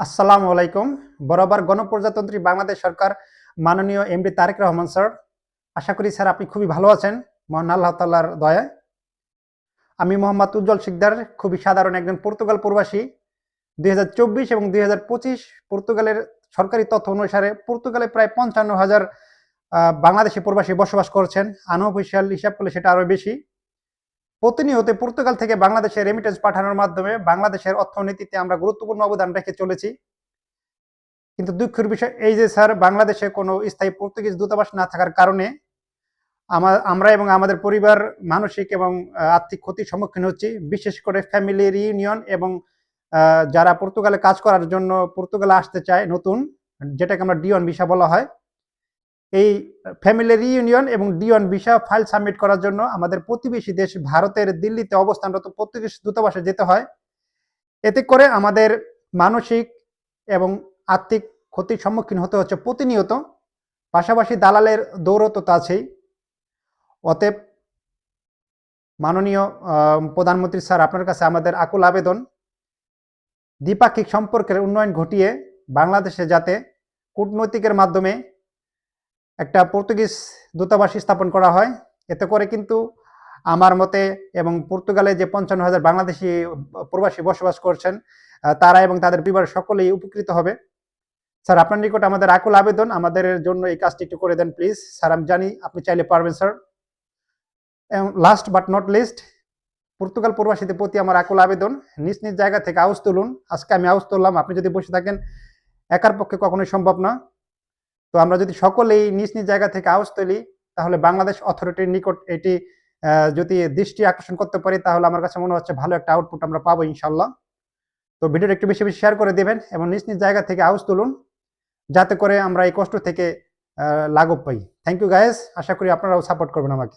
আসসালামু আলাইকুম। বরাবর গণপ্রজাতন্ত্রী বাংলাদেশ সরকার মাননীয় এমডি তারেক রহমান স্যার। আশা করি স্যার আপনি খুবই ভালো আছেন মহান আল্লাহ তাআলার দয়ায়। আমি মোহাম্মদ উজ্জ্বল শিকদার, খুবই সাধারণ একজন পর্তুগাল প্রবাসী। ২০২৪ এবং ২০২৫ পর্তুগালের সরকারি তথ্য অনুসারে পর্তুগালে প্রায় ৫৫,০০০ বাংলাদেশি প্রবাসী বসবাস করছেন। আনঅফিসিয়াল হিসাব করলে সেটা আরও বেশি। প্রতিনিয়ত পর্তুগাল থেকে বাংলাদেশে রেমিটেন্স পাঠানোর মাধ্যমে বাংলাদেশের অর্থনীতিতে আমরা গুরুত্বপূর্ণ অবদান রেখে চলেছি। কিন্তু দুঃখের বিষয় এই যে স্যার, বাংলাদেশে কোনো স্থায়ী পর্তুগিজ দূতাবাস না থাকার কারণে আমরা এবং আমাদের পরিবার মানসিক এবং আর্থিক ক্ষতির সম্মুখীন হচ্ছি। বিশেষ করে ফ্যামিলি রিইউনিয়ন এবং যারা পর্তুগালে কাজ করার জন্য পর্তুগালে আসতে চায় নতুন, যেটাকে আমরা ডি1 ভিসা বলা হয়। এই ফ্যামিলি রিইউনিয়ন এবং ডি1 ভিসা ফাইল সাবমিট করার জন্য আমাদের প্রতিবেশী দেশ ভারতের দিল্লিতে অবস্থানরত পর্তুগিজ দূতাবাসে যেতে হয়। এতে করে আমাদের মানসিক এবং আর্থিক ক্ষতির সম্মুখীন হতে হচ্ছে প্রতিনিয়ত। পাশাপাশি দালালের দৌড়ও তো আছেই। অতএব মাননীয় প্রধানমন্ত্রী স্যার, আপনার কাছে আমাদের আকুল আবেদন, দ্বিপাক্ষিক সম্পর্কের উন্নয়ন ঘটিয়ে বাংলাদেশে যাতে কূটনৈতিকের মাধ্যমে একটা পর্তুগিজ দূতাবাস স্থাপন করা হয়। এতে করে কিন্তু আমার মতে এবং পর্তুগালে যে ৫৫,০০০ বাংলাদেশি প্রবাসী বসবাস করছেন তারা এবং তাদের পরিবার সকলেই উপকৃত হবে। স্যার, আপনার নিকট আমাদের আকুল আবেদন, আমাদের জন্য এই কাজটি একটু করে দেন প্লিজ স্যার। আমি জানি আপনি চাইলে পারবেন স্যার। এবং last but not list, Portugal প্রবাসীদের প্রতি আমার আকুল আবেদন, নিজ নিজ জায়গা থেকে আওয়াজ তুলুন। আজকে আমি আওয়াজ তুললাম, আপনি যদি বসে থাকেন একার পক্ষে কখনোই সম্ভব না। তো আমরা যদি সকলেই নিজ নিজ জায়গা থেকে আওয়াজ তুলি, তাহলে বাংলাদেশ অথরিটির নিকট এটি যদি দৃষ্টি আকর্ষণ করতে পারি, তাহলে আমার কাছে মনে হচ্ছে ভালো একটা আউটপুট আমরা পাবো ইনশাল্লাহ। তো ভিডিওটা একটু বেশি বেশি শেয়ার করে দেবেন এবং নিজ নিজ জায়গা থেকে আওয়াজ তুলুন, যাতে করে আমরা এই কষ্ট থেকে লাঘব পাই। থ্যাংক ইউ গাইস, আশা করি আপনারাও সাপোর্ট করবেন আমাকে।